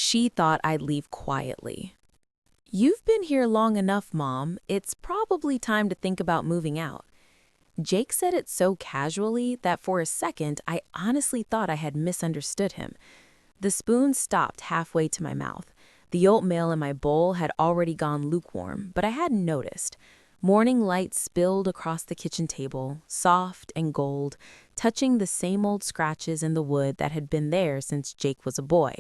She thought I'd leave quietly. "You've been here long enough, Mom. It's probably time to think about moving out." Jake said it so casually that for a second I honestly thought I had misunderstood him. The spoon stopped halfway to my mouth. The oatmeal in my bowl had already gone lukewarm, but I hadn't noticed. Morning light spilled across the kitchen table, soft and gold, touching the same old scratches in the wood that had been there since Jake was a boy.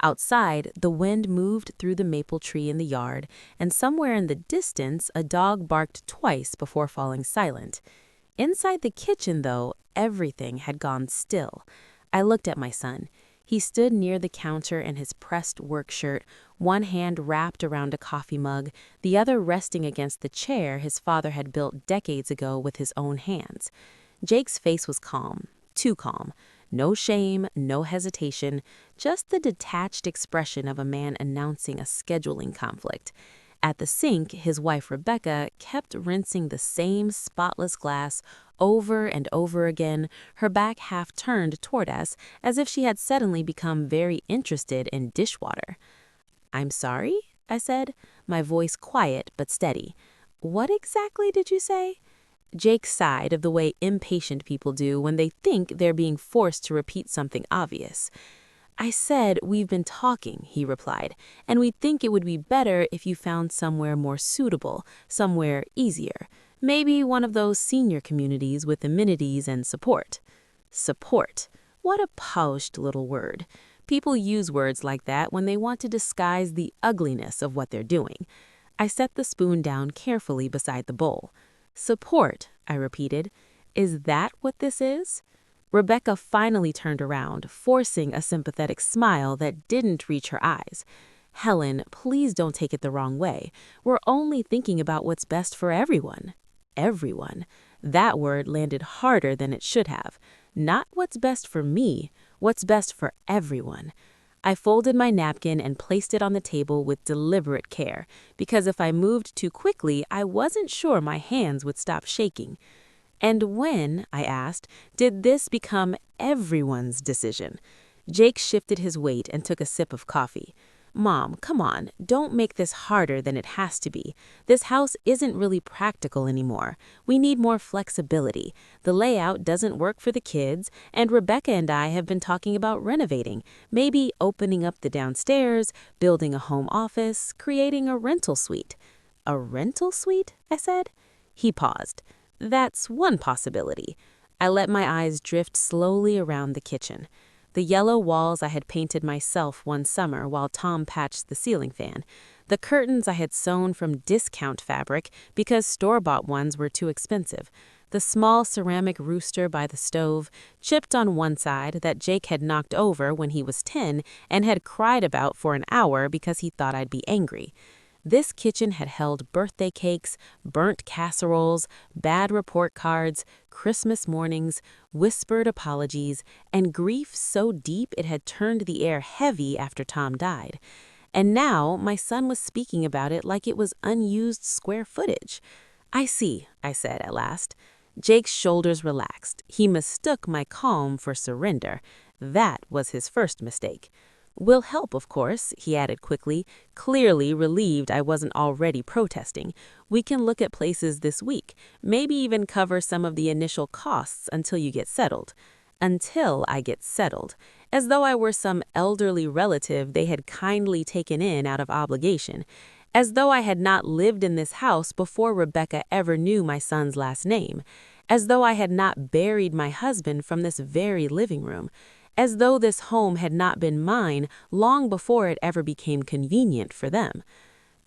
Outside, the wind moved through the maple tree in the yard, and somewhere in the distance, a dog barked twice before falling silent. Inside the kitchen, though, everything had gone still. I looked at my son. He stood near the counter in his pressed work shirt, one hand wrapped around a coffee mug, the other resting against the chair his father had built decades ago with his own hands. Jake's face was calm, too calm. No shame, no hesitation, just the detached expression of a man announcing a scheduling conflict. At the sink, his wife Rebecca kept rinsing the same spotless glass over and over again, her back half turned toward us, as if she had suddenly become very interested in dishwater. "I'm sorry," I said, my voice quiet but steady. "What exactly did you say?" Jake sighed of the way impatient people do when they think they're being forced to repeat something obvious. "I said we've been talking," he replied, "and we think it would be better if you found somewhere more suitable, somewhere easier. Maybe one of those senior communities with amenities and support." Support. What a polished little word. People use words like that when they want to disguise the ugliness of what they're doing. I set the spoon down carefully beside the bowl. "Support," I repeated. "Is that what this is?" Rebecca finally turned around, forcing a sympathetic smile that didn't reach her eyes. "Helen, please don't take it the wrong way. We're only thinking about what's best for everyone." Everyone. That word landed harder than it should have. Not what's best for me, what's best for everyone. I folded my napkin and placed it on the table with deliberate care, because if I moved too quickly, I wasn't sure my hands would stop shaking. "And when," I asked, "did this become everyone's decision?" Jake shifted his weight and took a sip of coffee. "Mom, come on, don't make this harder than it has to be. This house isn't really practical anymore. We need more flexibility. The layout doesn't work for the kids, and Rebecca and I have been talking about renovating, maybe opening up the downstairs, building a home office, creating a rental suite." "A rental suite?" I said. He paused. "That's one possibility." I let my eyes drift slowly around the kitchen. The yellow walls I had painted myself one summer while Tom patched the ceiling fan. The curtains I had sewn from discount fabric because store-bought ones were too expensive. The small ceramic rooster by the stove, chipped on one side that Jake had knocked over when he was 10 and had cried about for an hour because he thought I'd be angry. This kitchen had held birthday cakes, burnt casseroles, bad report cards, Christmas mornings, whispered apologies, and grief so deep it had turned the air heavy after Tom died. And now my son was speaking about it like it was unused square footage. "I see," I said at last. Jake's shoulders relaxed. He mistook my calm for surrender. That was his first mistake. "Will help, of course," he added quickly, clearly relieved I wasn't already protesting. "We can look at places this week, maybe even cover some of the initial costs until you get settled." Until I get settled, as though I were some elderly relative they had kindly taken in out of obligation, as though I had not lived in this house before Rebecca ever knew my son's last name, as though I had not buried my husband from this very living room, as though this home had not been mine long before it ever became convenient for them.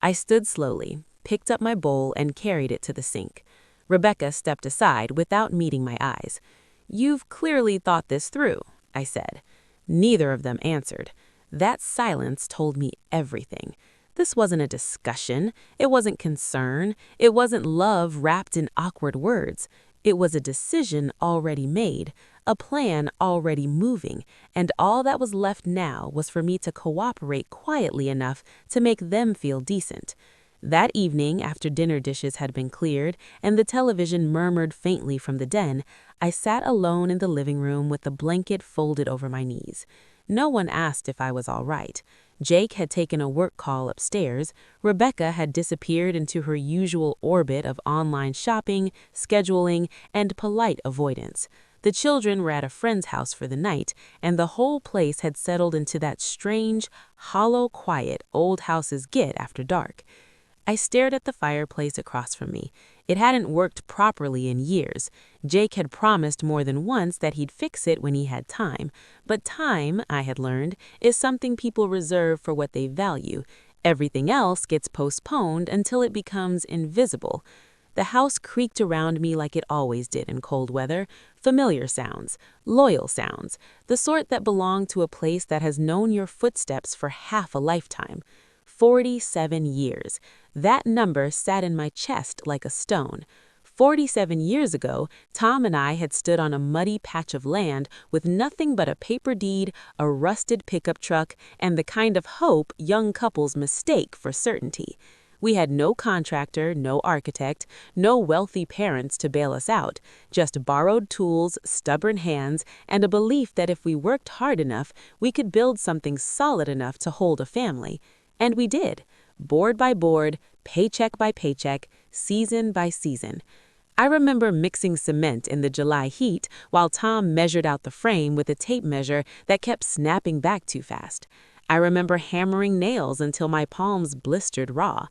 I stood slowly, picked up my bowl, and carried it to the sink. Rebecca stepped aside without meeting my eyes. "You've clearly thought this through," I said. Neither of them answered. That silence told me everything. This wasn't a discussion. It wasn't concern. It wasn't love wrapped in awkward words. It was a decision already made, a plan already moving, and all that was left now was for me to cooperate quietly enough to make them feel decent. That evening, after dinner dishes had been cleared and the television murmured faintly from the den, I sat alone in the living room with the blanket folded over my knees. No one asked if I was all right. Jake had taken a work call upstairs. Rebecca had disappeared into her usual orbit of online shopping, scheduling, and polite avoidance. The children were at a friend's house for the night, and the whole place had settled into that strange, hollow quiet old houses get after dark. I stared at the fireplace across from me. It hadn't worked properly in years. Jake had promised more than once that he'd fix it when he had time. But time, I had learned, is something people reserve for what they value. Everything else gets postponed until it becomes invisible. The house creaked around me like it always did in cold weather. Familiar sounds, loyal sounds, the sort that belong to a place that has known your footsteps for half a lifetime. 47 years. That number sat in my chest like a stone. 47 years ago, Tom and I had stood on a muddy patch of land with nothing but a paper deed, a rusted pickup truck, and the kind of hope young couples mistake for certainty. We had no contractor, no architect, no wealthy parents to bail us out, just borrowed tools, stubborn hands, and a belief that if we worked hard enough, we could build something solid enough to hold a family. And we did, board by board, paycheck by paycheck, season by season. I remember mixing cement in the July heat while Tom measured out the frame with a tape measure that kept snapping back too fast. I remember hammering nails until my palms blistered raw.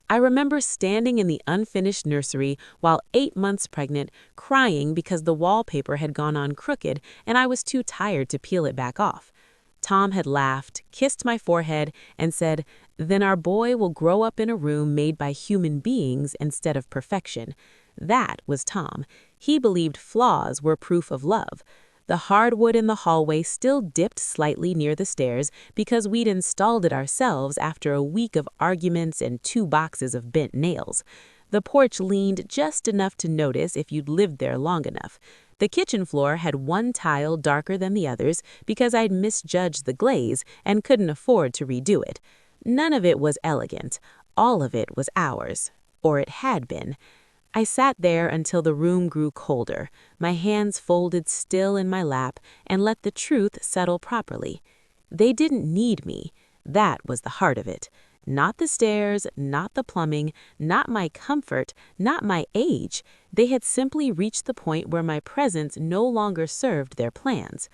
I remember standing in the unfinished nursery while 8 months pregnant, crying because the wallpaper had gone on crooked and I was too tired to peel it back off. Tom had laughed, kissed my forehead, and said, "Then our boy will grow up in a room made by human beings instead of perfection." That was Tom. He believed flaws were proof of love. The hardwood in the hallway still dipped slightly near the stairs because we'd installed it ourselves after a week of arguments and 2 boxes of bent nails. The porch leaned just enough to notice if you'd lived there long enough. The kitchen floor had 1 tile darker than the others because I'd misjudged the glaze and couldn't afford to redo it. None of it was elegant. All of it was ours. Or it had been. I sat there until the room grew colder, my hands folded still in my lap, and let the truth settle properly. They didn't need me. That was the heart of it. Not the stairs, not the plumbing, not my comfort, not my age. They had simply reached the point where my presence no longer served their plans.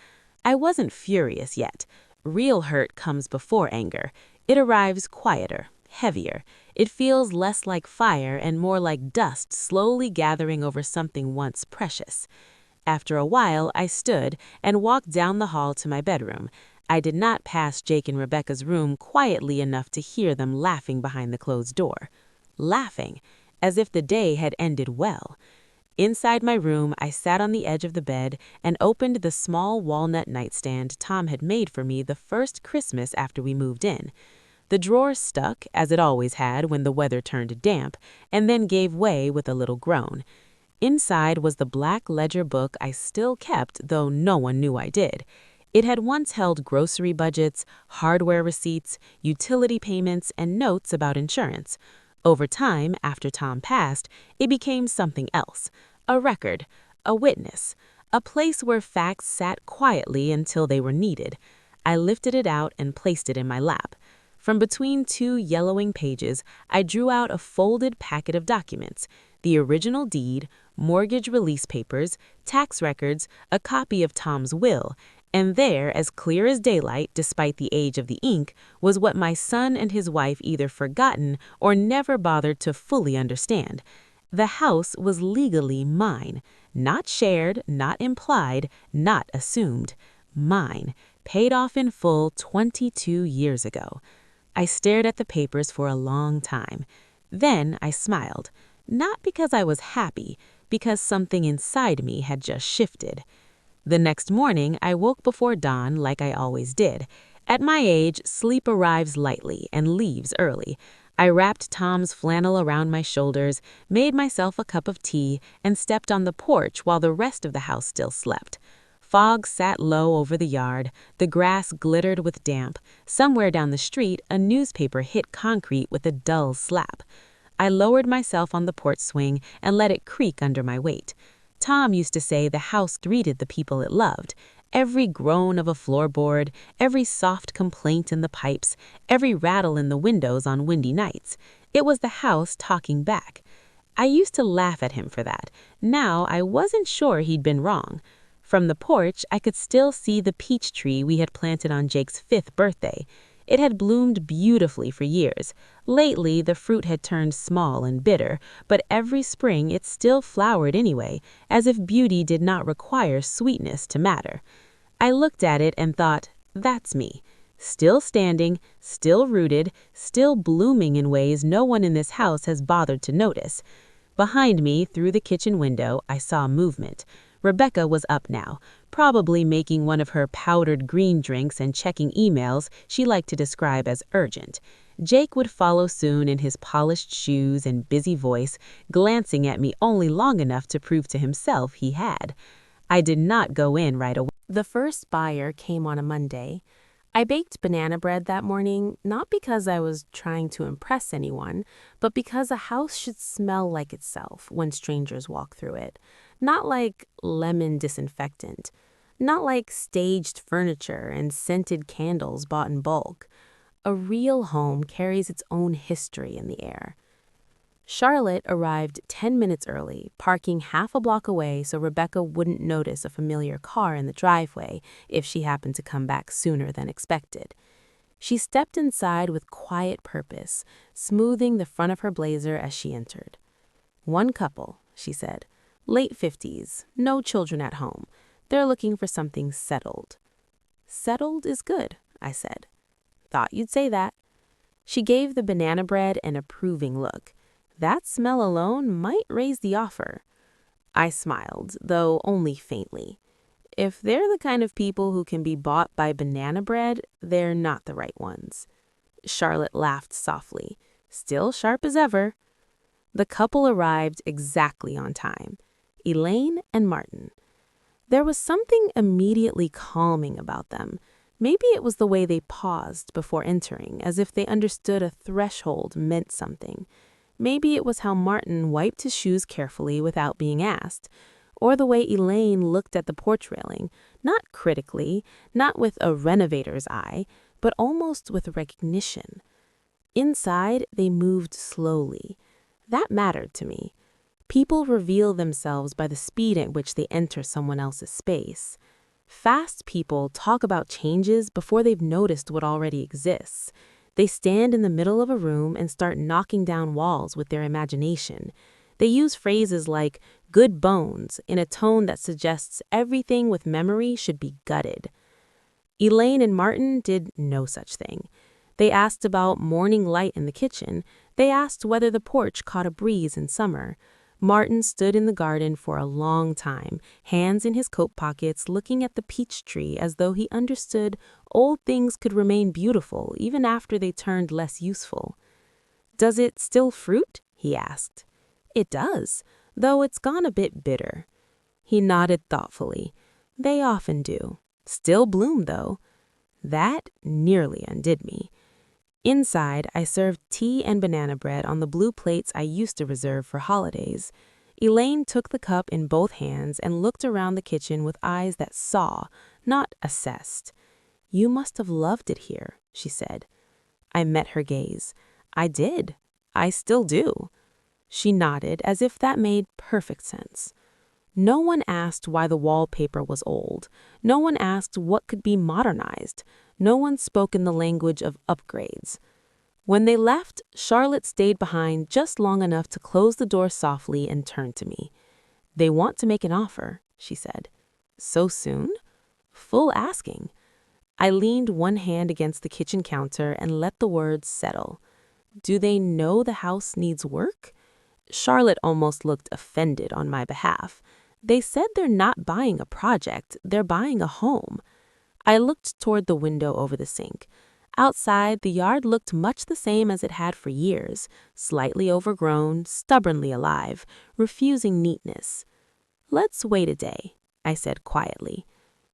I wasn't furious yet. Real hurt comes before anger. It arrives quieter, heavier. It feels less like fire and more like dust slowly gathering over something once precious. After a while, I stood and walked down the hall to my bedroom. I did not pass Jake and Rebecca's room quietly enough to hear them laughing behind the closed door. Laughing, as if the day had ended well. Inside my room, I sat on the edge of the bed and opened the small walnut nightstand Tom had made for me the first Christmas after we moved in. The drawer stuck, as it always had when the weather turned damp, and then gave way with a little groan. Inside was the black ledger book I still kept, though no one knew I did. It had once held grocery budgets, hardware receipts, utility payments, and notes about insurance. Over time, after Tom passed, it became something else. A record, a witness, a place where facts sat quietly until they were needed. I lifted it out and placed it in my lap. From between 2 yellowing pages, I drew out a folded packet of documents: the original deed, mortgage release papers, tax records, a copy of Tom's will, and there, as clear as daylight, despite the age of the ink, was what my son and his wife either forgotten or never bothered to fully understand. The house was legally mine, not shared, not implied, not assumed. Mine, paid off in full 22 years ago. I stared at the papers for a long time. Then I smiled, not because I was happy, because something inside me had just shifted. The next morning, I woke before dawn like I always did. At my age, sleep arrives lightly and leaves early. I wrapped Tom's flannel around my shoulders, made myself a cup of tea, and stepped on the porch while the rest of the house still slept. Fog sat low over the yard. The grass glittered with damp. Somewhere down the street, a newspaper hit concrete with a dull slap. I lowered myself on the porch swing and let it creak under my weight. Tom used to say the house greeted the people it loved. Every groan of a floorboard, every soft complaint in the pipes, every rattle in the windows on windy nights. It was the house talking back. I used to laugh at him for that. Now I wasn't sure he'd been wrong. From the porch, I could still see the peach tree we had planted on Jake's 5th birthday. It had bloomed beautifully for years. Lately, the fruit had turned small and bitter, but every spring it still flowered anyway, as if beauty did not require sweetness to matter. I looked at it and thought, that's me. Still standing, still rooted, still blooming in ways no one in this house has bothered to notice. Behind me, through the kitchen window, I saw movement. Rebecca was up now, probably making one of her powdered green drinks and checking emails she liked to describe as urgent. Jake would follow soon in his polished shoes and busy voice, glancing at me only long enough to prove to himself he had. I did not go in right away. The first buyer came on a Monday. I baked banana bread that morning, not because I was trying to impress anyone, but because a house should smell like itself when strangers walk through it. Not like lemon disinfectant. Not like staged furniture and scented candles bought in bulk. A real home carries its own history in the air. Charlotte arrived 10 minutes early, parking half a block away so Rebecca wouldn't notice a familiar car in the driveway if she happened to come back sooner than expected. She stepped inside with quiet purpose, smoothing the front of her blazer as she entered. "One couple," she said. "Late 50s, no children at home. They're looking for something settled." "Settled is good," I said. "Thought you'd say that." She gave the banana bread an approving look. That smell alone might raise the offer. I smiled, though only faintly. If they're the kind of people who can be bought by banana bread, they're not the right ones. Charlotte laughed softly, still sharp as ever. The couple arrived exactly on time. Elaine and Martin. There was something immediately calming about them. Maybe it was the way they paused before entering, as if they understood a threshold meant something. Maybe it was how Martin wiped his shoes carefully without being asked, or the way Elaine looked at the porch railing, not critically, not with a renovator's eye, but almost with recognition. Inside, they moved slowly. That mattered to me. People reveal themselves by the speed at which they enter someone else's space. Fast people talk about changes before they've noticed what already exists. They stand in the middle of a room and start knocking down walls with their imagination. They use phrases like "good bones" in a tone that suggests everything with memory should be gutted. Elaine and Martin did no such thing. They asked about morning light in the kitchen. They asked whether the porch caught a breeze in summer. Martin stood in the garden for a long time, hands in his coat pockets, looking at the peach tree as though he understood old things could remain beautiful even after they turned less useful. "Does it still fruit?" he asked. "It does, though it's gone a bit bitter." He nodded thoughtfully. "They often do. Still bloom, though." That nearly undid me. Inside, I served tea and banana bread on the blue plates I used to reserve for holidays. Elaine took the cup in both hands and looked around the kitchen with eyes that saw, not assessed. "You must have loved it here," she said. I met her gaze. "I did. I still do." She nodded as if that made perfect sense. No one asked why the wallpaper was old. No one asked what could be modernized. No one spoke in the language of upgrades. When they left, Charlotte stayed behind just long enough to close the door softly and turn to me. "They want to make an offer," she said. "So soon?" "Full asking." I leaned one hand against the kitchen counter and let the words settle. "Do they know the house needs work?" Charlotte almost looked offended on my behalf. "They said they're not buying a project, they're buying a home." I looked toward the window over the sink. Outside, the yard looked much the same as it had for years, slightly overgrown, stubbornly alive, refusing neatness. "Let's wait a day," I said quietly.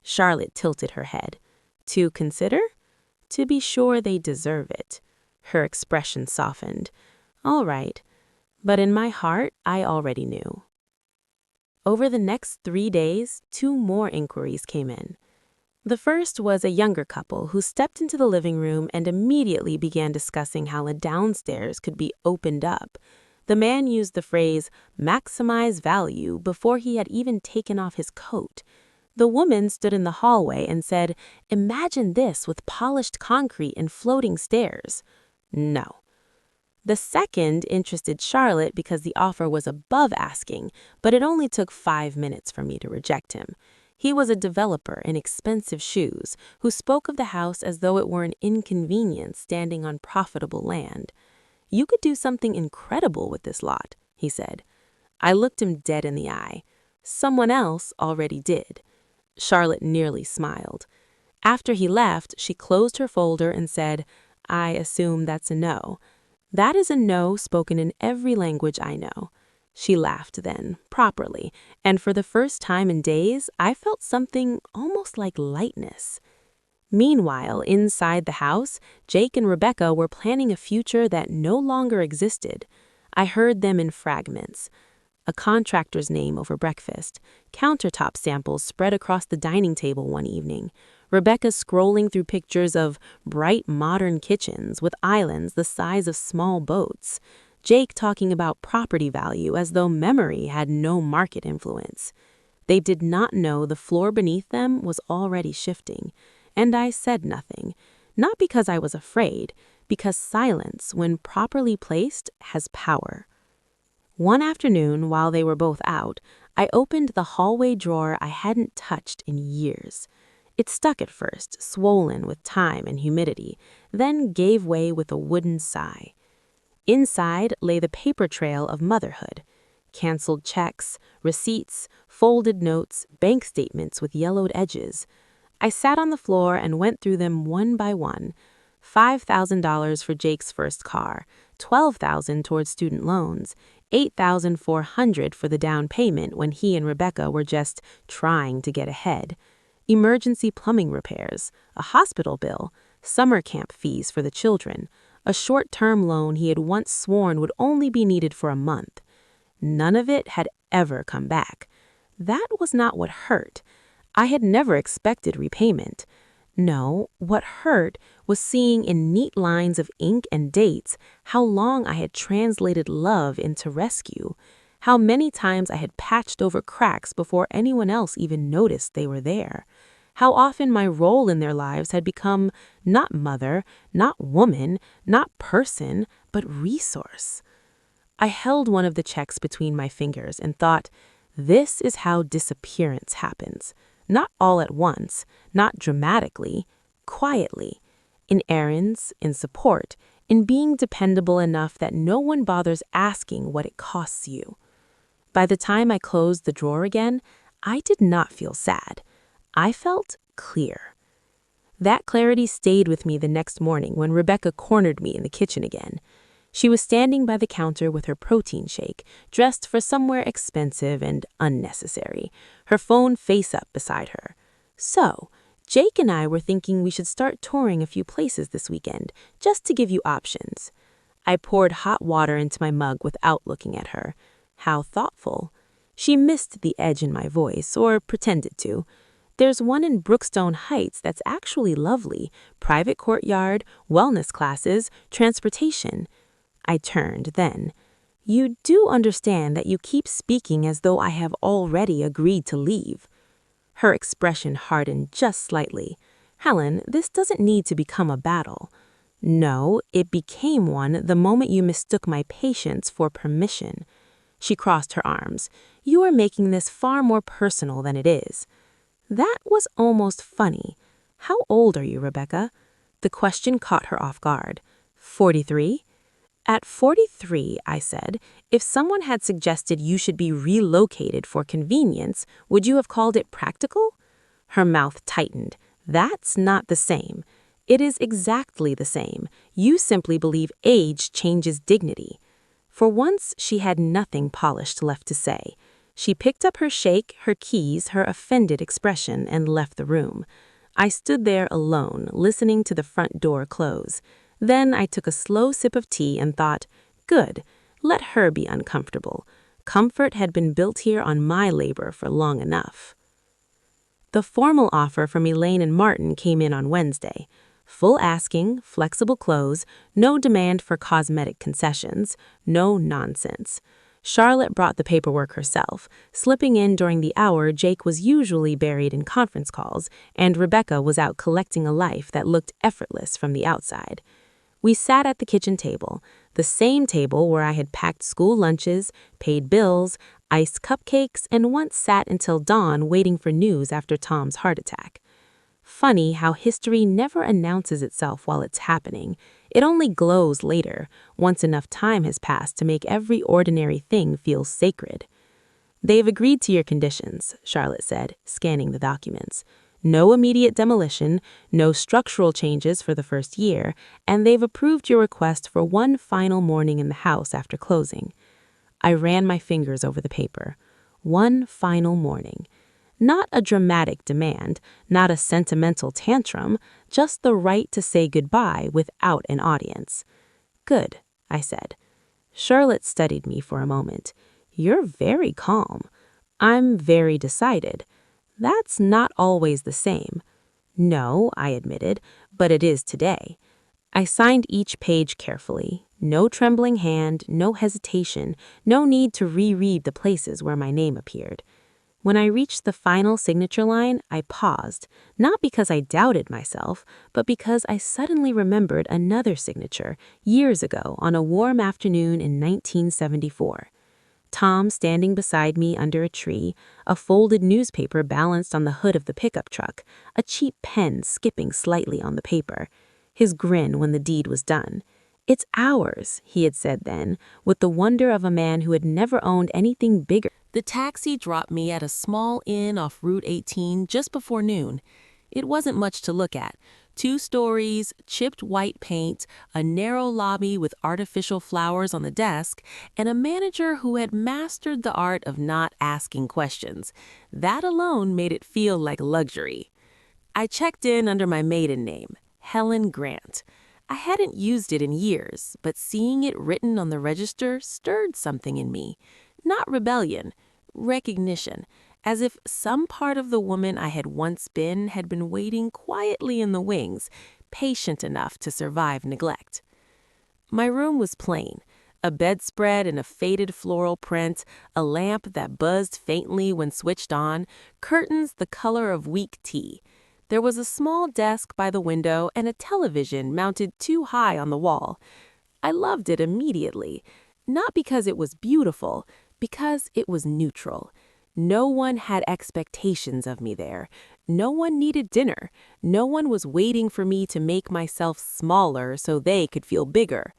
Charlotte tilted her head. "To consider?" "To be sure they deserve it." Her expression softened. "All right." But in my heart, I already knew. Over the next 3 days, 2 more inquiries came in. The first was a younger couple who stepped into the living room and immediately began discussing how the downstairs could be opened up. The man used the phrase, maximize value, before he had even taken off his coat. The woman stood in the hallway and said, imagine this with polished concrete and floating stairs. No. The second interested Charlotte because the offer was above asking, but it only took 5 minutes for me to reject him. He was a developer in expensive shoes who spoke of the house as though it were an inconvenience standing on profitable land. You could do something incredible with this lot, he said. I looked him dead in the eye. Someone else already did. Charlotte nearly smiled. After he left, she closed her folder and said, I assume that's a no. That is a no spoken in every language I know. She laughed then, properly, and for the first time in days, I felt something almost like lightness. Meanwhile, inside the house, Jake and Rebecca were planning a future that no longer existed. I heard them in fragments. A contractor's name over breakfast, countertop samples spread across the dining table one evening, Rebecca scrolling through pictures of bright modern kitchens with islands the size of small boats, Jake talking about property value as though memory had no market influence. They did not know the floor beneath them was already shifting, and I said nothing, not because I was afraid, because silence, when properly placed, has power. One afternoon, while they were both out, I opened the hallway drawer I hadn't touched in years. It stuck at first, swollen with time and humidity, then gave way with a wooden sigh. Inside lay the paper trail of motherhood. Canceled checks, receipts, folded notes, bank statements with yellowed edges. I sat on the floor and went through them one by one. $5,000 for Jake's first car, $12,000 towards student loans, $8,400 for the down payment when he and Rebecca were just trying to get ahead. Emergency plumbing repairs, a hospital bill, summer camp fees for the children, a short-term loan he had once sworn would only be needed for a month. None of it had ever come back. That was not what hurt. I had never expected repayment. No, what hurt was seeing in neat lines of ink and dates how long I had translated love into rescue, how many times I had patched over cracks before anyone else even noticed they were there, how often my role in their lives had become not mother, not woman, not person, but resource. I held one of the checks between my fingers and thought, this is how disappearance happens. Not all at once, not dramatically, quietly, in errands, in support, in being dependable enough that no one bothers asking what it costs you. By the time I closed the drawer again, I did not feel sad. I felt clear. That clarity stayed with me the next morning when Rebecca cornered me in the kitchen again. She was standing by the counter with her protein shake, dressed for somewhere expensive and unnecessary, her phone face up beside her. So, Jake and I were thinking we should start touring a few places this weekend, just to give you options. I poured hot water into my mug without looking at her. How thoughtful. She missed the edge in my voice, or pretended to. There's one in Brookstone Heights that's actually lovely. Private courtyard, wellness classes, transportation. I turned then. You do understand that you keep speaking as though I have already agreed to leave. Her expression hardened just slightly. Helen, this doesn't need to become a battle. No, it became one the moment you mistook my patience for permission. She crossed her arms. You are making this far more personal than it is. That was almost funny. How old are you, Rebecca? The question caught her off guard. 43? At 43, I said, if someone had suggested you should be relocated for convenience, would you have called it practical? Her mouth tightened. That's not the same. It is exactly the same. You simply believe age changes dignity. For once, she had nothing polished left to say. She picked up her shake, her keys, her offended expression, and left the room. I stood there alone, listening to the front door close. Then I took a slow sip of tea and thought, good, let her be uncomfortable. Comfort had been built here on my labor for long enough. The formal offer from Elaine and Martin came in on Wednesday. Full asking, flexible close, no demand for cosmetic concessions, no nonsense. Charlotte brought the paperwork herself, slipping in during the hour Jake was usually buried in conference calls, and Rebecca was out collecting a life that looked effortless from the outside. We sat at the kitchen table, the same table where I had packed school lunches, paid bills, iced cupcakes, and once sat until dawn waiting for news after Tom's heart attack. Funny how history never announces itself while it's happening. It only glows later, once enough time has passed to make every ordinary thing feel sacred. "They've agreed to your conditions," Charlotte said, scanning the documents. "No immediate demolition, no structural changes for the first year, and they've approved your request for one final morning in the house after closing." I ran my fingers over the paper. One final morning. Not a dramatic demand, not a sentimental tantrum, just the right to say goodbye without an audience. "Good," I said. Charlotte studied me for a moment. "You're very calm." "I'm very decided." "That's not always the same." "No," I admitted, "but it is today." I signed each page carefully. No trembling hand, no hesitation, no need to reread the places where my name appeared. When I reached the final signature line, I paused, not because I doubted myself, but because I suddenly remembered another signature years ago on a warm afternoon in 1974. Tom standing beside me under a tree, a folded newspaper balanced on the hood of the pickup truck, a cheap pen skipping slightly on the paper. His grin when the deed was done. "It's ours," he had said then, with the wonder of a man who had never owned anything bigger. The taxi dropped me at a small inn off Route 18 just before noon. It wasn't much to look at. 2 stories, chipped white paint, a narrow lobby with artificial flowers on the desk, and a manager who had mastered the art of not asking questions. That alone made it feel like luxury. I checked in under my maiden name, Helen Grant. I hadn't used it in years, but seeing it written on the register stirred something in me. Not rebellion, recognition, as if some part of the woman I had once been had been waiting quietly in the wings, patient enough to survive neglect. My room was plain. A bedspread in a faded floral print, a lamp that buzzed faintly when switched on, curtains the color of weak tea. There was a small desk by the window and a television mounted too high on the wall. I loved it immediately, not because it was beautiful, because it was neutral. No one had expectations of me there. No one needed dinner. No one was waiting for me to make myself smaller so they could feel bigger.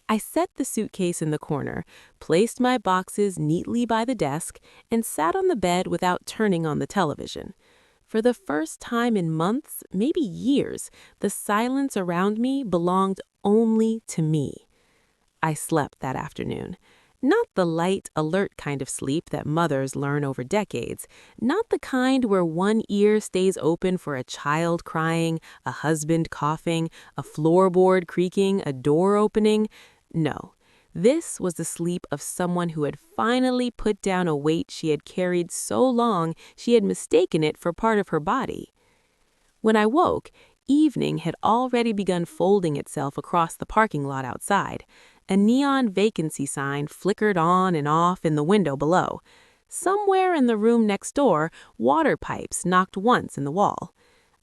I set the suitcase in the corner, placed my boxes neatly by the desk, and sat on the bed without turning on the television. For the first time in months, maybe years, the silence around me belonged only to me. I slept that afternoon. Not the light, alert kind of sleep that mothers learn over decades. Not the kind where one ear stays open for a child crying, a husband coughing, a floorboard creaking, a door opening. No, this was the sleep of someone who had finally put down a weight she had carried so long she had mistaken it for part of her body. When I woke, evening had already begun folding itself across the parking lot outside. A neon vacancy sign flickered on and off in the window below. Somewhere in the room next door, water pipes knocked once in the wall.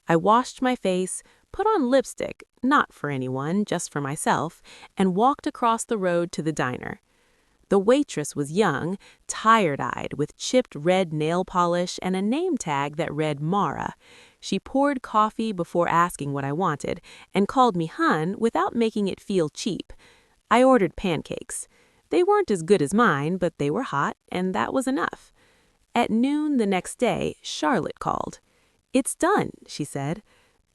I washed my face, put on lipstick, not for anyone, just for myself, and walked across the road to the diner. The waitress was young, tired-eyed, with chipped red nail polish and a name tag that read Mara. She poured coffee before asking what I wanted, and called me Hun without making it feel cheap. I ordered pancakes. They weren't as good as mine, but they were hot, and that was enough. At noon the next day, Charlotte called. "It's done," she said.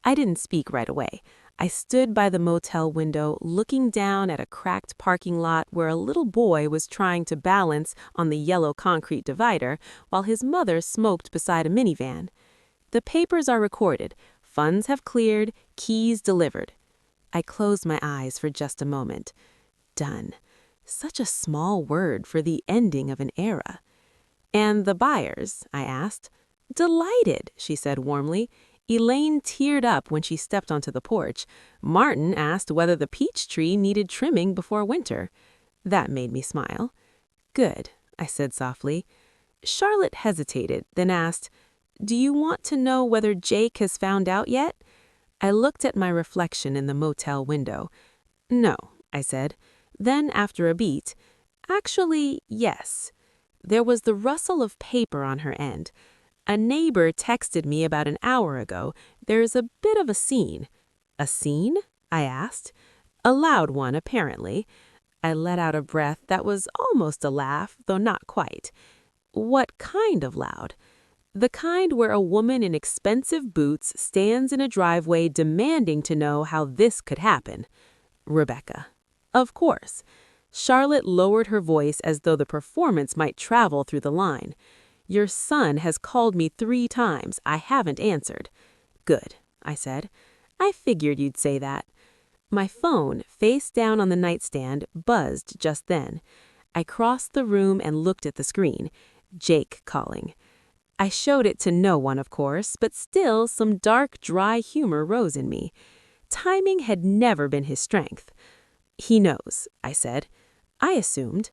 I didn't speak right away. I stood by the motel window, looking down at a cracked parking lot where a little boy was trying to balance on the yellow concrete divider while his mother smoked beside a minivan. "The papers are recorded. Funds have cleared. Keys delivered." I closed my eyes for just a moment. Done. Such a small word for the ending of an era. "And the buyers?" I asked. Delighted, she said warmly. Elaine teared up when she stepped onto the porch. Martin asked whether the peach tree needed trimming before winter. That made me smile. Good, I said softly. Charlotte hesitated, then asked, Do you want to know whether Jake has found out yet? I looked at my reflection in the motel window. No, I said. Then, after a beat, Actually, yes. There was the rustle of paper on her end. A neighbor texted me about an hour ago. There's a bit of a scene. A scene? I asked. A loud one, apparently. I let out a breath that was almost a laugh, though not quite. What kind of loud? The kind where a woman in expensive boots stands in a driveway demanding to know how this could happen. Rebecca. Of course. Charlotte lowered her voice as though the performance might travel through the line. Your son has called me 3 times. I haven't answered. Good, I said. I figured you'd say that. My phone, face down on the nightstand, buzzed just then. I crossed the room and looked at the screen. Jake calling. I showed it to no one, of course, but still some dark, dry humor rose in me. Timing had never been his strength. He knows, I said. I assumed.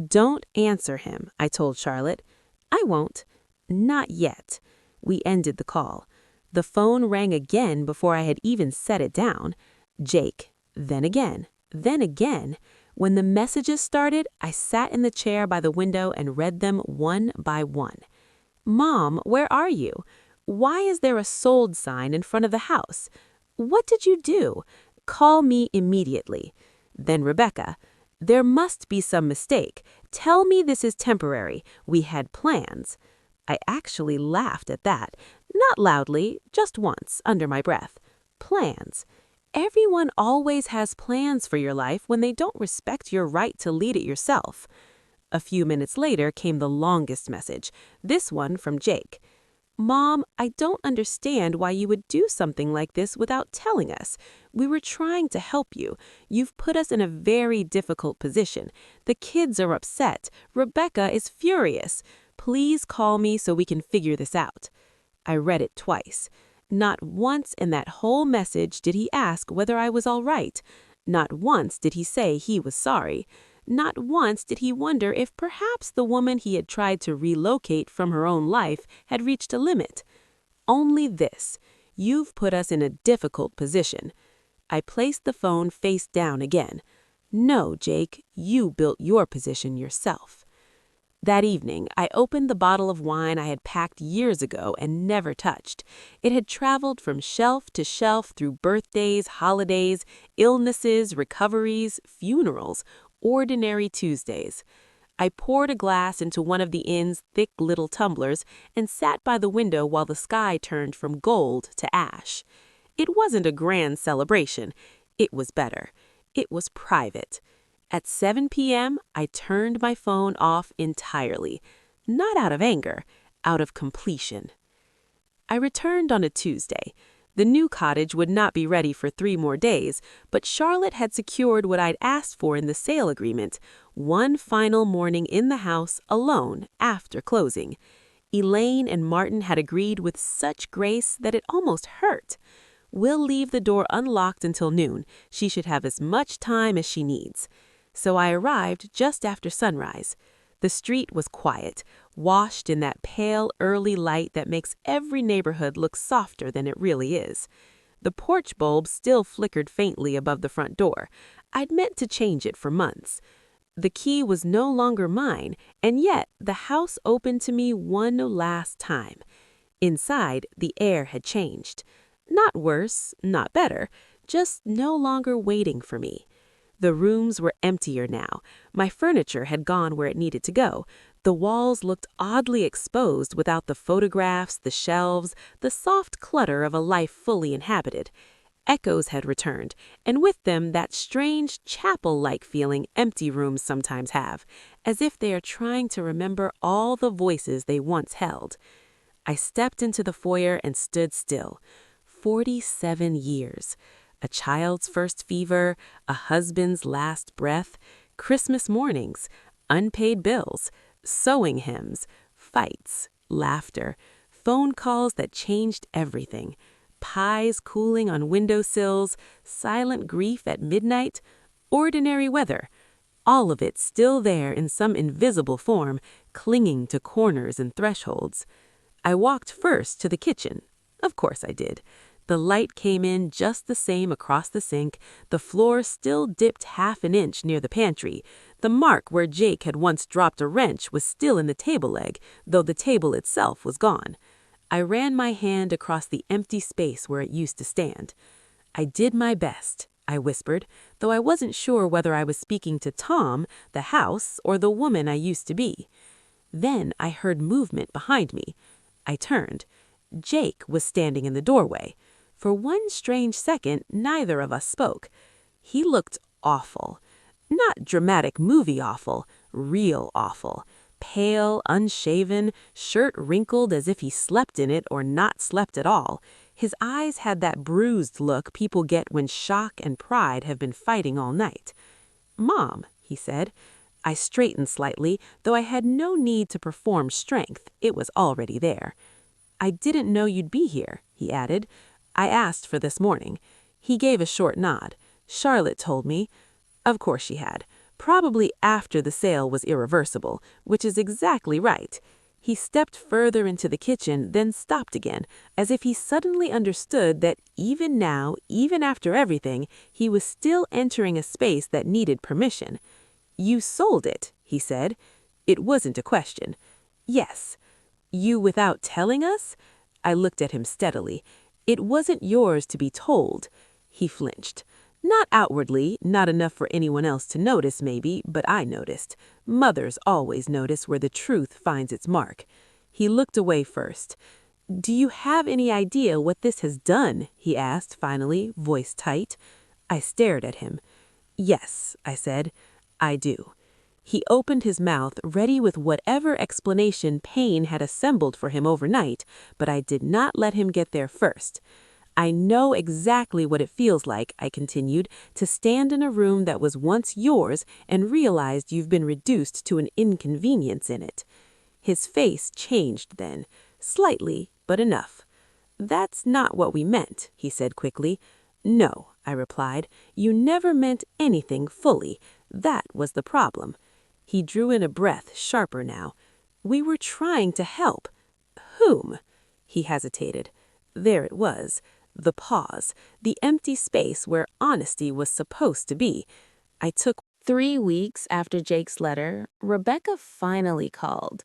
Don't answer him, I told Charlotte. I won't. Not yet. We ended the call. The phone rang again before I had even set it down. Jake. Then again. Then again. When the messages started, I sat in the chair by the window and read them one by one. Mom, where are you? Why is there a sold sign in front of the house? What did you do? Call me immediately. Then Rebecca. There must be some mistake. Tell me this is temporary. We had plans. I actually laughed at that. Not loudly, just once, under my breath. Plans. Everyone always has plans for your life when they don't respect your right to lead it yourself. A few minutes later came the longest message, this one from Jake. Mom, I don't understand why you would do something like this without telling us. We were trying to help you. You've put us in a very difficult position. The kids are upset. Rebecca is furious. Please call me so we can figure this out. I read it twice. Not once in that whole message did he ask whether I was all right. Not once did he say he was sorry. Not once did he wonder if perhaps the woman he had tried to relocate from her own life had reached a limit. Only this. You've put us in a difficult position. I placed the phone face down again. No, Jake, you built your position yourself. That evening, I opened the bottle of wine I had packed years ago and never touched. It had traveled from shelf to shelf through birthdays, holidays, illnesses, recoveries, funerals, ordinary Tuesdays. I poured a glass into one of the inn's thick little tumblers and sat by the window while the sky turned from gold to ash. It wasn't a grand celebration. It was better. It was private. At 7 p.m., I turned my phone off entirely. Not out of anger, out of completion. I returned on a Tuesday. The new cottage would not be ready for 3 more days, but Charlotte had secured what I'd asked for in the sale agreement, one final morning in the house alone after closing. Elaine and Martin had agreed with such grace that it almost hurt. We'll leave the door unlocked until noon. She should have as much time as she needs. So I arrived just after sunrise. The street was quiet, washed in that pale early light that makes every neighborhood look softer than it really is. The porch bulb still flickered faintly above the front door. I'd meant to change it for months. The key was no longer mine, and yet the house opened to me one last time. Inside, the air had changed. Not worse, not better, just no longer waiting for me. The rooms were emptier now. My furniture had gone where it needed to go. The walls looked oddly exposed without the photographs, the shelves, the soft clutter of a life fully inhabited. Echoes had returned, and with them that strange chapel-like feeling empty rooms sometimes have, as if they are trying to remember all the voices they once held. I stepped into the foyer and stood still. 47 years. A child's first fever, a husband's last breath, Christmas mornings, unpaid bills, sewing hymns, fights, laughter, phone calls that changed everything. Pies cooling on windowsills, silent grief at midnight, ordinary weather. All of it still there in some invisible form, clinging to corners and thresholds. I walked first to the kitchen. Of course I did. The light came in just the same across the sink, the floor still dipped half an inch near the pantry. The mark where Jake had once dropped a wrench was still in the table leg, though the table itself was gone. I ran my hand across the empty space where it used to stand. I did my best, I whispered, though I wasn't sure whether I was speaking to Tom, the house, or the woman I used to be. Then I heard movement behind me. I turned. Jake was standing in the doorway. For one strange second, neither of us spoke. He looked awful. Not dramatic movie awful, real awful. Pale, unshaven, shirt wrinkled as if he slept in it or not slept at all. His eyes had that bruised look people get when shock and pride have been fighting all night. "Mom," he said. I straightened slightly, though I had no need to perform strength. It was already there. "I didn't know you'd be here," he added. "I asked for this morning." He gave a short nod. "Charlotte told me." Of course she had. Probably after the sale was irreversible, which is exactly right. He stepped further into the kitchen, then stopped again, as if he suddenly understood that even now, even after everything, he was still entering a space that needed permission. "You sold it," he said. It wasn't a question. "Yes." "You without telling us?" I looked at him steadily. "It wasn't yours to be told." He flinched. Not outwardly, not enough for anyone else to notice maybe, but I noticed. Mothers always notice where the truth finds its mark. He looked away first. "Do you have any idea what this has done?" he asked finally, voice tight. I stared at him. "Yes," I said, "I do." He opened his mouth, ready with whatever explanation pain had assembled for him overnight, but I did not let him get there first. "I know exactly what it feels like," I continued, "to stand in a room that was once yours and realized you've been reduced to an inconvenience in it." His face changed then, slightly, but enough. "That's not what we meant," he said quickly. "No," I replied, "you never meant anything fully. That was the problem." He drew in a breath, sharper now. "We were trying to help." "Whom?" He hesitated. There it was. The pause, the empty space where honesty was supposed to be. I took 3 weeks after Jake's letter, Rebecca finally called.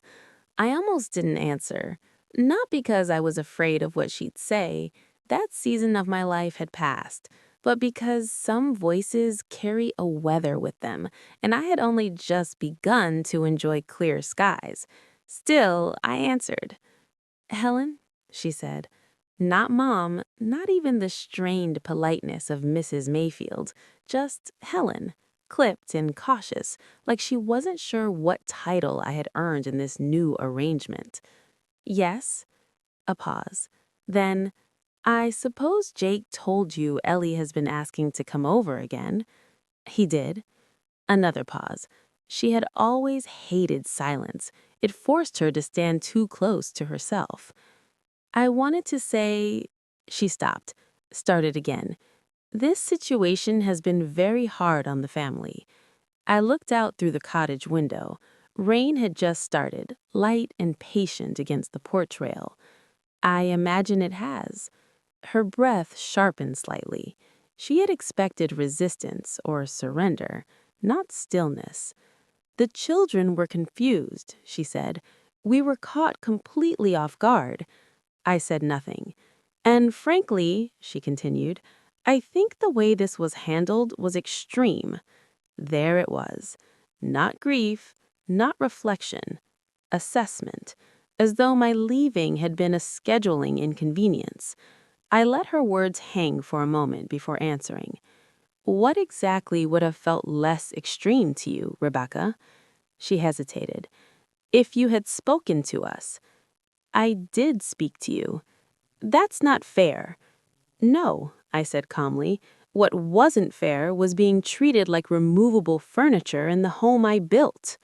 I almost didn't answer. Not because I was afraid of what she'd say. That season of my life had passed. But because some voices carry a weather with them, and I had only just begun to enjoy clear skies. Still, I answered. "Helen," she said. Not Mom, not even the strained politeness of Mrs. Mayfield, just Helen, clipped and cautious, like she wasn't sure what title I had earned in this new arrangement. "Yes?" A pause. Then, "I suppose Jake told you Ellie has been asking to come over again." "He did." Another pause. She had always hated silence. It forced her to stand too close to herself. "I wanted to say—" She stopped, started again. "This situation has been very hard on the family." I looked out through the cottage window. Rain had just started, light and patient against the porch rail. "I imagine it has." Her breath sharpened slightly. She had expected resistance or surrender, not stillness. "The children were confused," she said. "We were caught completely off guard." I said nothing. "And frankly," she continued, "I think the way this was handled was extreme." There it was. Not grief, not reflection. Assessment. As though my leaving had been a scheduling inconvenience. I let her words hang for a moment before answering. "What exactly would have felt less extreme to you, Rebecca?" She hesitated. "If you had spoken to us." "I did speak to you." "That's not fair." "No," I said calmly. "What wasn't fair was being treated like removable furniture in the home I built."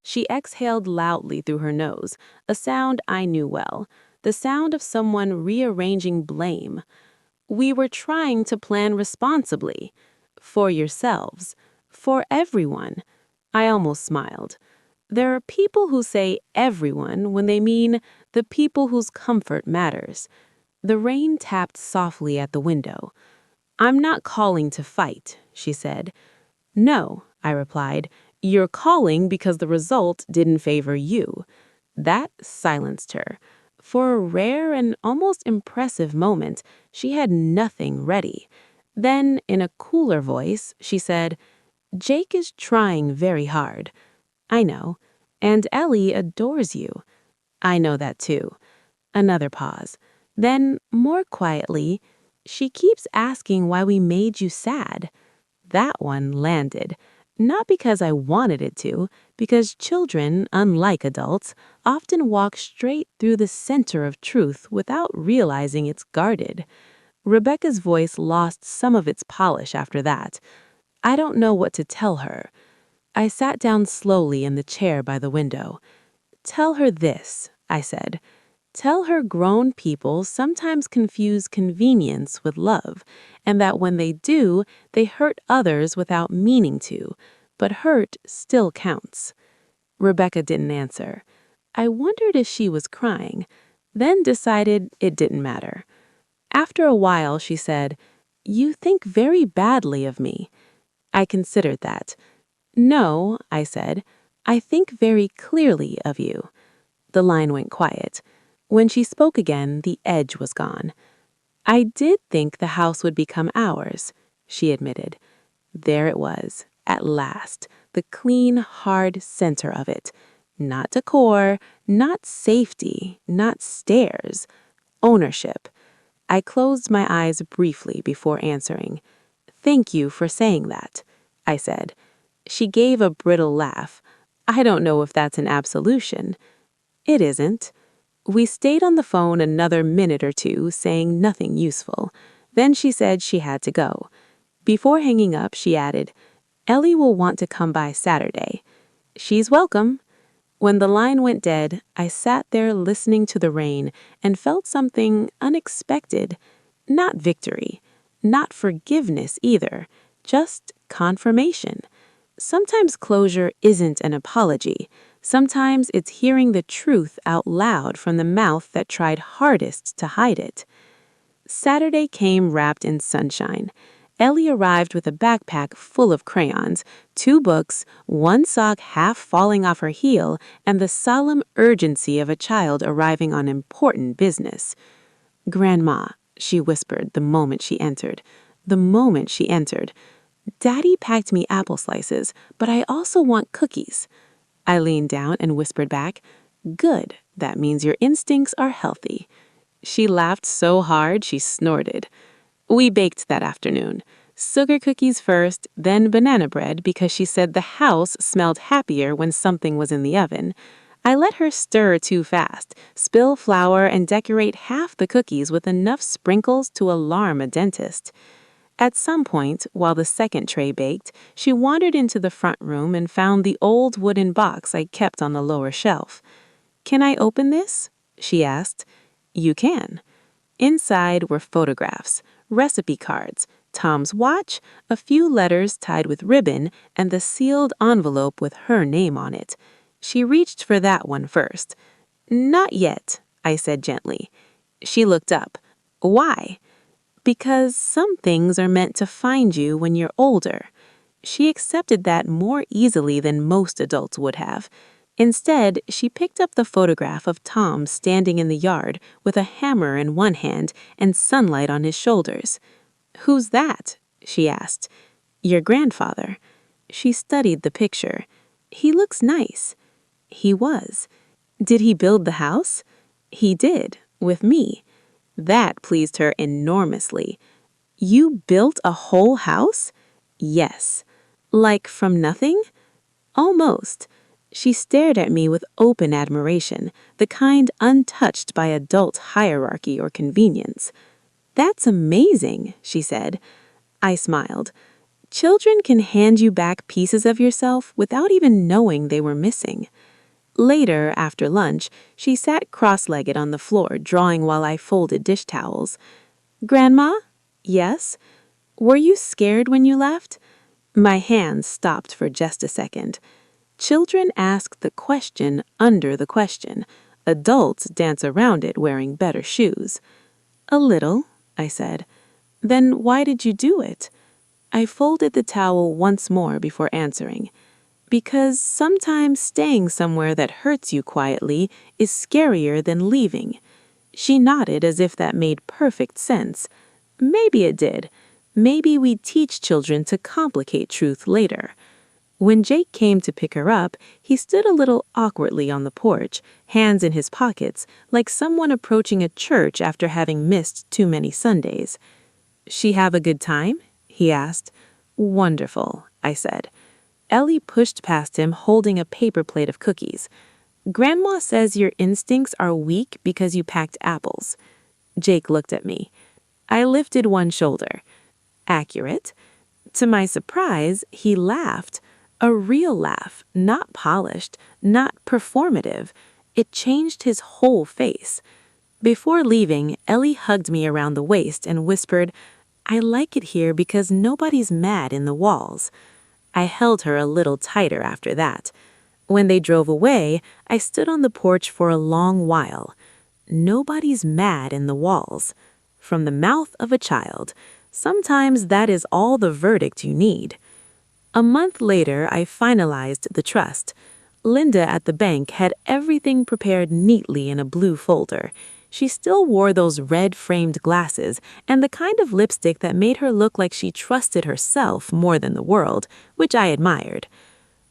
She exhaled loudly through her nose, a sound I knew well. the sound of someone rearranging blame. We were trying to plan responsibly. For yourselves. For everyone. I almost smiled. There are people who say everyone when they mean the people whose comfort matters. The rain tapped softly at the window. "I'm not calling to fight," she said. "No," I replied. "You're calling because the result didn't favor you." That silenced her. For a rare and almost impressive moment, she had nothing ready. Then, in a cooler voice, she said, "Jake is trying very hard." "I know. And Ellie adores you." "I know that too." Another pause. Then, more quietly, "She keeps asking why we made you sad." That one landed. Not because I wanted it to, because children, unlike adults, often walk straight through the center of truth without realizing it's guarded. Rebecca's voice lost some of its polish after that. I don't know what to tell her. I sat down slowly in the chair by the window. "Tell her this," I said. "Tell her grown people sometimes confuse convenience with love, and that when they do, they hurt others without meaning to, but hurt still counts." Rebecca didn't answer. I wondered if she was crying, then decided it didn't matter. After a while, she said, "You think very badly of me." I considered that. "No," I said, "I think very clearly of you." The line went quiet. When she spoke again, the edge was gone. "I did think the house would become ours," she admitted. There it was, at last, the clean, hard center of it. Not decor, not safety, not stairs. Ownership. I closed my eyes briefly before answering. "Thank you for saying that," I said. She gave a brittle laugh. "I don't know if that's an absolution." "It isn't." We stayed on the phone another minute or two, saying nothing useful. Then she said she had to go. Before hanging up, she added, "Ellie will want to come by Saturday." "She's welcome." When the line went dead, I sat there listening to the rain and felt something unexpected. Not victory, not forgiveness either, just confirmation. Sometimes closure isn't an apology. Sometimes it's hearing the truth out loud from the mouth that tried hardest to hide it. Saturday came wrapped in sunshine. Ellie arrived with a backpack full of crayons, 2 books, 1 sock half falling off her heel, and the solemn urgency of a child arriving on important business. "Grandma," she whispered the moment she entered. The moment she entered. "Daddy packed me apple slices, but I also want cookies." I leaned down and whispered back, "Good, that means your instincts are healthy." She laughed so hard she snorted. We baked that afternoon. Sugar cookies first, then banana bread because she said the house smelled happier when something was in the oven. I let her stir too fast, spill flour, and decorate half the cookies with enough sprinkles to alarm a dentist. At some point, while the second tray baked, she wandered into the front room and found the old wooden box I kept on the lower shelf. "Can I open this?" she asked. "You can." Inside were photographs, recipe cards, Tom's watch, a few letters tied with ribbon, and the sealed envelope with her name on it. She reached for that one first. "Not yet," I said gently. She looked up. "Why?" "Because some things are meant to find you when you're older." She accepted that more easily than most adults would have. Instead, she picked up the photograph of Tom standing in the yard with a hammer in one hand and sunlight on his shoulders. "Who's that?" she asked. "Your grandfather." She studied the picture. "He looks nice." He was. "Did he build the house?" "He did, with me." That pleased her enormously. "You built a whole house?" "Yes." "Like from nothing?" "Almost." She stared at me with open admiration, the kind untouched by adult hierarchy or convenience. "That's amazing," she said. I smiled. Children can hand you back pieces of yourself without even knowing they were missing. Later, after lunch, she sat cross-legged on the floor, drawing while I folded dish towels. "Grandma?" "Yes?" "Were you scared when you left?" My hands stopped for just a second. Children ask the question under the question. Adults dance around it wearing better shoes. "A little," I said. "Then why did you do it?" I folded the towel once more before answering. "Because sometimes staying somewhere that hurts you quietly is scarier than leaving." She nodded as if that made perfect sense. Maybe it did. Maybe we teach children to complicate truth later. When Jake came to pick her up, he stood a little awkwardly on the porch, hands in his pockets, like someone approaching a church after having missed too many Sundays. "She have a good time?" he asked. "Wonderful," I said. Ellie pushed past him, holding a paper plate of cookies. "Grandma says your instincts are weak because you packed apples." Jake looked at me. I lifted one shoulder. "Accurate." To my surprise, he laughed. A real laugh, not polished, not performative. It changed his whole face. Before leaving, Ellie hugged me around the waist and whispered, "I like it here because nobody's mad in the walls." I held her a little tighter after that. When they drove away, I stood on the porch for a long while. Nobody's mad in the walls. From the mouth of a child. Sometimes that is all the verdict you need. A month later, I finalized the trust. Linda at the bank had everything prepared neatly in a blue folder. She still wore those red-framed glasses and the kind of lipstick that made her look like she trusted herself more than the world, which I admired.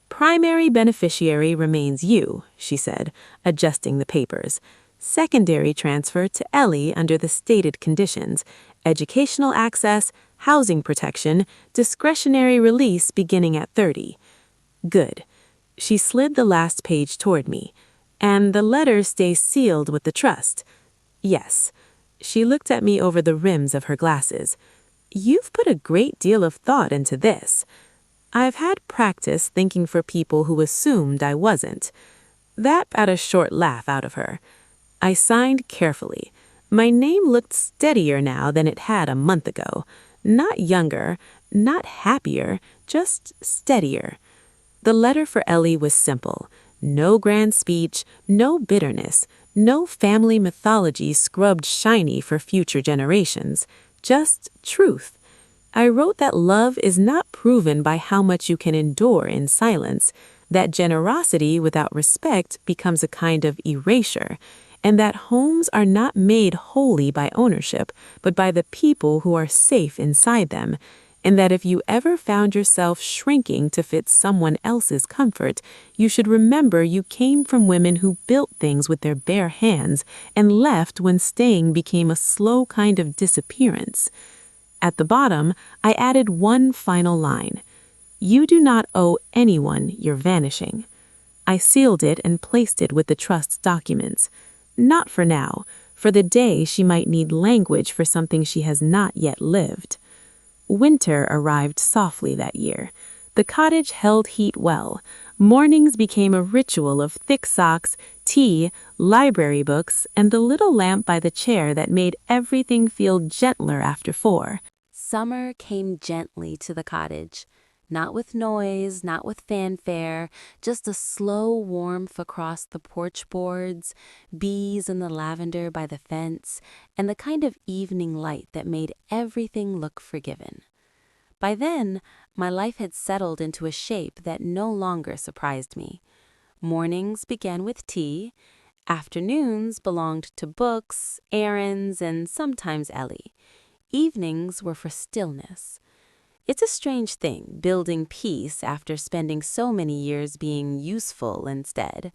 "Primary beneficiary remains you," she said, adjusting the papers. "Secondary transfer to Ellie under the stated conditions. Educational access, housing protection, discretionary release beginning at 30. "Good." She slid the last page toward me. "And the letter stays sealed with the trust." "Yes." She looked at me over the rims of her glasses. "You've put a great deal of thought into this." I've had practice thinking for people who assumed I wasn't. That got a short laugh out of her. I signed carefully. My name looked steadier now than it had a month ago. Not younger, not happier, just steadier. The letter for Ellie was simple. No grand speech, no bitterness, no family mythology scrubbed shiny for future generations. Just truth. I wrote that love is not proven by how much you can endure in silence, that generosity without respect becomes a kind of erasure, and that homes are not made wholly by ownership, but by the people who are safe inside them, and that if you ever found yourself shrinking to fit someone else's comfort, you should remember you came from women who built things with their bare hands and left when staying became a slow kind of disappearance. At the bottom, I added one final line. "You do not owe anyone your vanishing." I sealed it and placed it with the trust's documents. Not for now, for the day she might need language for something she has not yet lived. Winter arrived softly that year. The cottage held heat well. Mornings became a ritual of thick socks, tea, library books, and the little lamp by the chair that made everything feel gentler after 4. Summer came gently to the cottage. Not with noise, not with fanfare, just a slow warmth across the porch boards, bees in the lavender by the fence, and the kind of evening light that made everything look forgiven. By then, my life had settled into a shape that no longer surprised me. Mornings began with tea, afternoons belonged to books, errands, and sometimes Ellie. Evenings were for stillness. It's a strange thing, building peace after spending so many years being useful instead.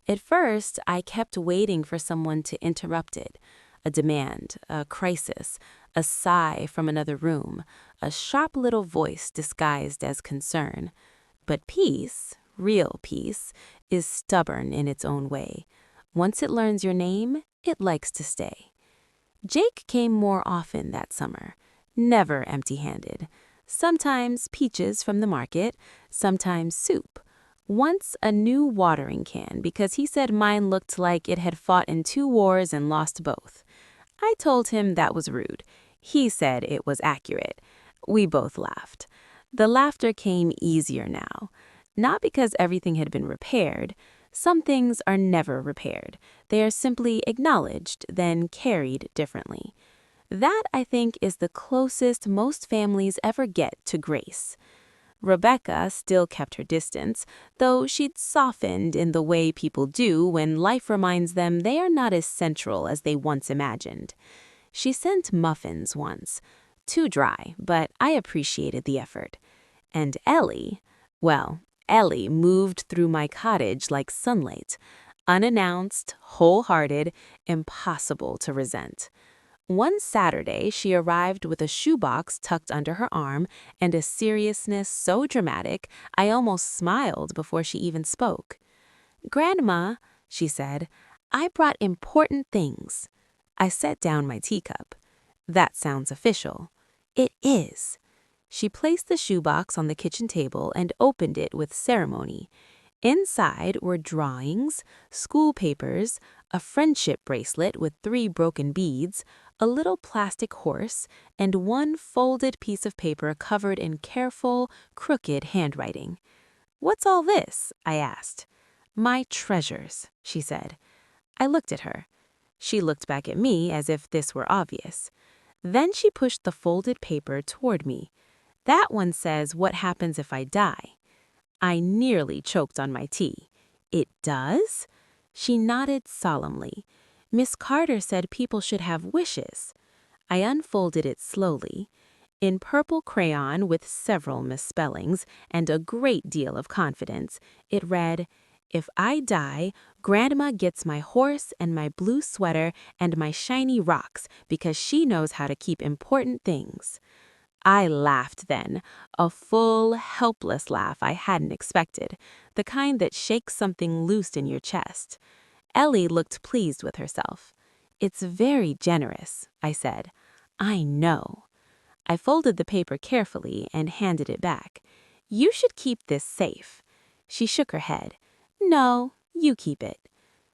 At first, I kept waiting for someone to interrupt it. A demand, a crisis, a sigh from another room, a sharp little voice disguised as concern. But peace, real peace, is stubborn in its own way. Once it learns your name, it likes to stay. Jake came more often that summer, never empty-handed. Sometimes peaches from the market, sometimes soup. Once a new watering can because he said mine looked like it had fought in 2 wars and lost both. I told him that was rude. He said it was accurate. We both laughed. The laughter came easier now. Not because everything had been repaired. Some things are never repaired. They are simply acknowledged, then carried differently. That, I think, is the closest most families ever get to grace. Rebecca still kept her distance, though she'd softened in the way people do when life reminds them they are not as central as they once imagined. She sent muffins once. Too dry, but I appreciated the effort. And Ellie moved through my cottage like sunlight. Unannounced, wholehearted, impossible to resent. One Saturday, she arrived with a shoebox tucked under her arm and a seriousness so dramatic I almost smiled before she even spoke. "Grandma," she said, "I brought important things." I set down my teacup. "That sounds official." "It is." She placed the shoebox on the kitchen table and opened it with ceremony. Inside were drawings, school papers, a friendship bracelet with 3 broken beads, a little plastic horse, and one folded piece of paper covered in careful, crooked handwriting. "What's all this?" I asked. "My treasures," she said. I looked at her. She looked back at me as if this were obvious. Then she pushed the folded paper toward me. "That one says what happens if I die." I nearly choked on my tea. "It does?" She nodded solemnly. "Miss Carter said people should have wishes." I unfolded it slowly. In purple crayon with several misspellings and a great deal of confidence, it read, "If I die, Grandma gets my horse and my blue sweater and my shiny rocks because she knows how to keep important things." I laughed then, a full, helpless laugh I hadn't expected, the kind that shakes something loose in your chest. Ellie looked pleased with herself. "It's very generous," I said. "I know." I folded the paper carefully and handed it back. "You should keep this safe." She shook her head. "No, you keep it."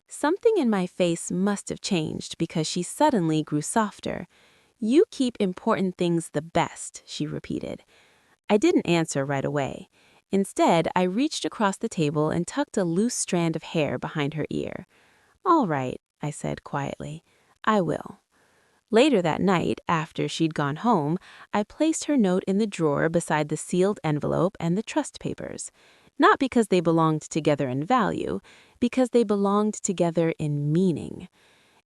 Something in my face must have changed because she suddenly grew softer. "You keep important things the best," she repeated. I didn't answer right away. Instead, I reached across the table and tucked a loose strand of hair behind her ear. "All right," I said quietly. "I will." Later that night, after she'd gone home, I placed her note in the drawer beside the sealed envelope and the trust papers. Not because they belonged together in value, because they belonged together in meaning.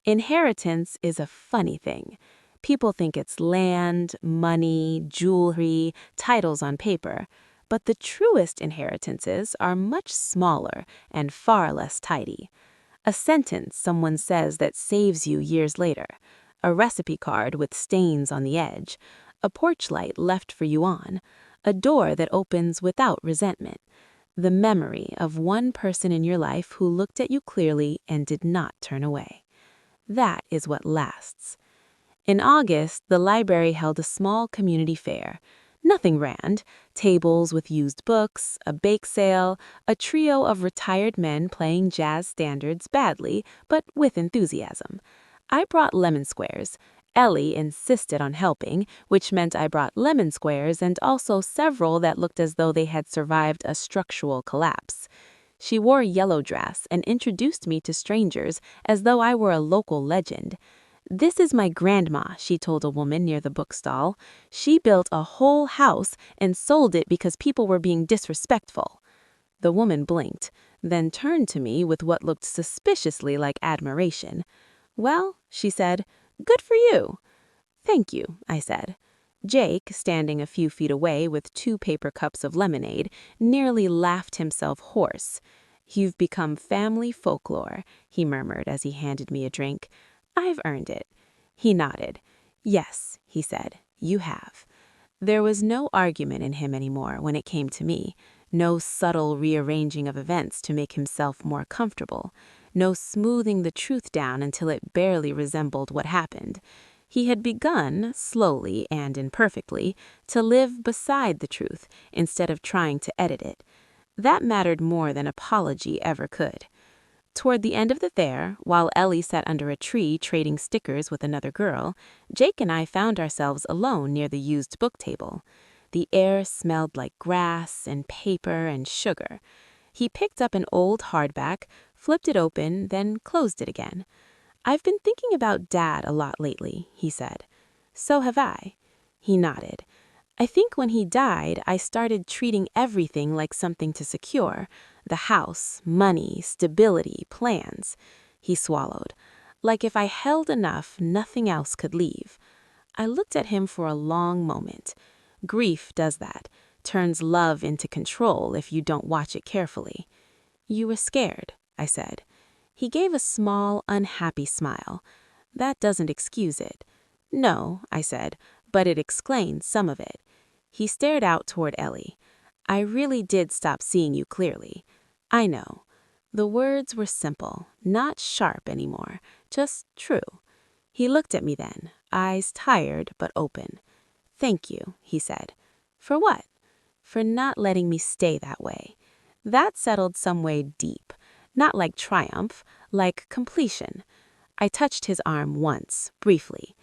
Inheritance is a funny thing. People think it's land, money, jewelry, titles on paper. But the truest inheritances are much smaller and far less tidy. A sentence someone says that saves you years later. A recipe card with stains on the edge. A porch light left for you on. A door that opens without resentment. The memory of one person in your life who looked at you clearly and did not turn away. That is what lasts. In August, the library held a small community fair. Nothing grand. Tables with used books, a bake sale, a trio of retired men playing jazz standards badly, but with enthusiasm. I brought lemon squares. Ellie insisted on helping, which meant I brought lemon squares and also several that looked as though they had survived a structural collapse. She wore a yellow dress and introduced me to strangers as though I were a local legend. "This is my grandma," she told a woman near the bookstall. "She built a whole house and sold it because people were being disrespectful." The woman blinked, then turned to me with what looked suspiciously like admiration. "Well," she said, "good for you." "Thank you," I said. Jake, standing a few feet away with 2 paper cups of lemonade, nearly laughed himself hoarse. "You've become family folklore," he murmured as he handed me a drink. "I've earned it." He nodded. "Yes," he said, "you have." There was no argument in him anymore when it came to me, no subtle rearranging of events to make himself more comfortable, no smoothing the truth down until it barely resembled what happened. He had begun, slowly and imperfectly, to live beside the truth instead of trying to edit it. That mattered more than apology ever could. Toward the end of the fair, while Ellie sat under a tree trading stickers with another girl, Jake and I found ourselves alone near the used book table. The air smelled like grass and paper and sugar. He picked up an old hardback, flipped it open, then closed it again. "I've been thinking about Dad a lot lately," he said. "So have I." He nodded. "I think when he died, I started treating everything like something to secure. The house, money, stability, plans." He swallowed. "Like if I held enough, nothing else could leave." I looked at him for a long moment. Grief does that, turns love into control if you don't watch it carefully. "You were scared," I said. He gave a small, unhappy smile. "That doesn't excuse it." "No," I said, "but it explains some of it." He stared out toward Ellie. "I really did stop seeing you clearly." "I know." The words were simple, not sharp anymore, just true. He looked at me then, eyes tired but open. "Thank you," he said. "For what?" "For not letting me stay that way." That settled some way deep, not like triumph, like completion. I touched his arm once, briefly.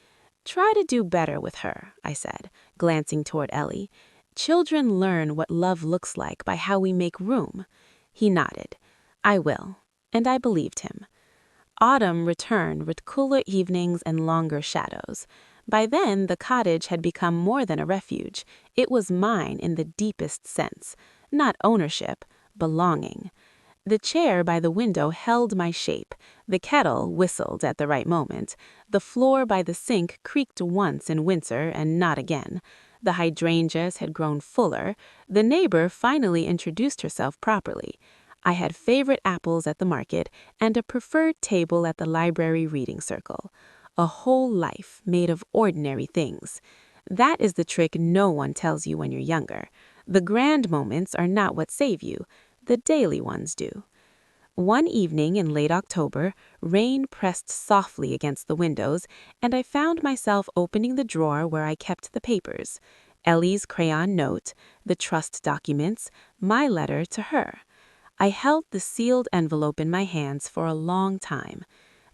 "Try to do better with her," I said, glancing toward Ellie. "Children learn what love looks like by how we make room." He nodded. "I will." And I believed him. Autumn returned with cooler evenings and longer shadows. By then, the cottage had become more than a refuge. It was mine in the deepest sense. Not ownership, belonging. The chair by the window held my shape. The kettle whistled at the right moment. The floor by the sink creaked once in winter and not again. The hydrangeas had grown fuller. The neighbor finally introduced herself properly. I had favorite apples at the market and a preferred table at the library reading circle. A whole life made of ordinary things. That is the trick no one tells you when you're younger. The grand moments are not what save you. The daily ones do. One evening in late October, rain pressed softly against the windows, and I found myself opening the drawer where I kept the papers. Ellie's crayon note, the trust documents, my letter to her. I held the sealed envelope in my hands for a long time.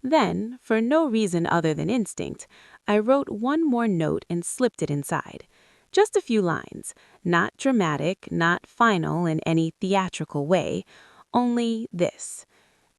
Then, for no reason other than instinct, I wrote one more note and slipped it inside. Just a few lines, not dramatic, not final in any theatrical way, only this: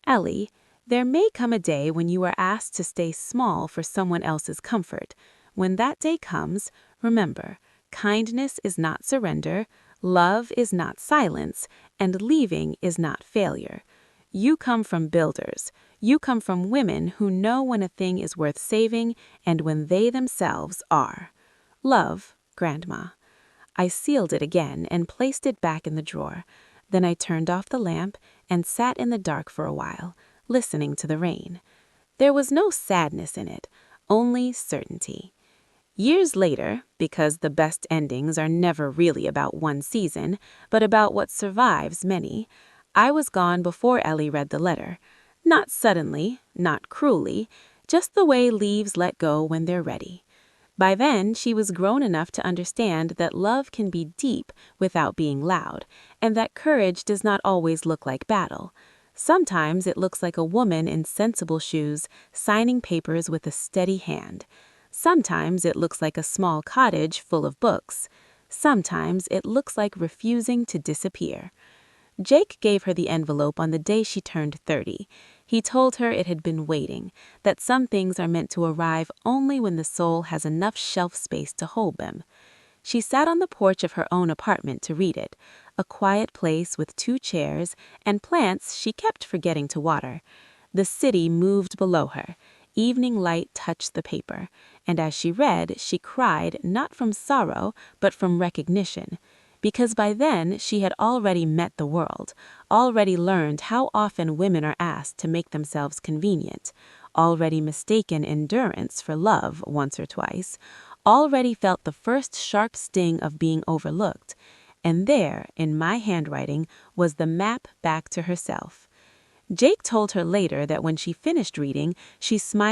"Ellie, there may come a day when you are asked to stay small for someone else's comfort. When that day comes, remember, kindness is not surrender, love is not silence, and leaving is not failure. You come from builders. You come from women who know when a thing is worth saving and when they themselves are. Love, Grandma." I sealed it again and placed it back in the drawer. Then I turned off the lamp and sat in the dark for a while, listening to the rain. There was no sadness in it, only certainty. Years later, because the best endings are never really about one season, but about what survives many, I was gone before Ellie read the letter. Not suddenly, not cruelly, just the way leaves let go when they're ready. By then, she was grown enough to understand that love can be deep without being loud, and that courage does not always look like battle. Sometimes it looks like a woman in sensible shoes signing papers with a steady hand. Sometimes it looks like a small cottage full of books. Sometimes it looks like refusing to disappear. Jake gave her the envelope on the day she turned 30. He told her it had been waiting, that some things are meant to arrive only when the soul has enough shelf space to hold them. She sat on the porch of her own apartment to read it, a quiet place with 2 chairs and plants she kept forgetting to water. The city moved below her. Evening light touched the paper, and as she read, she cried not from sorrow, but from recognition. Because by then she had already met the world, already learned how often women are asked to make themselves convenient, already mistaken endurance for love once or twice, already felt the first sharp sting of being overlooked. And there, in my handwriting, was the map back to herself. Jake told her later that when she finished reading, she smiled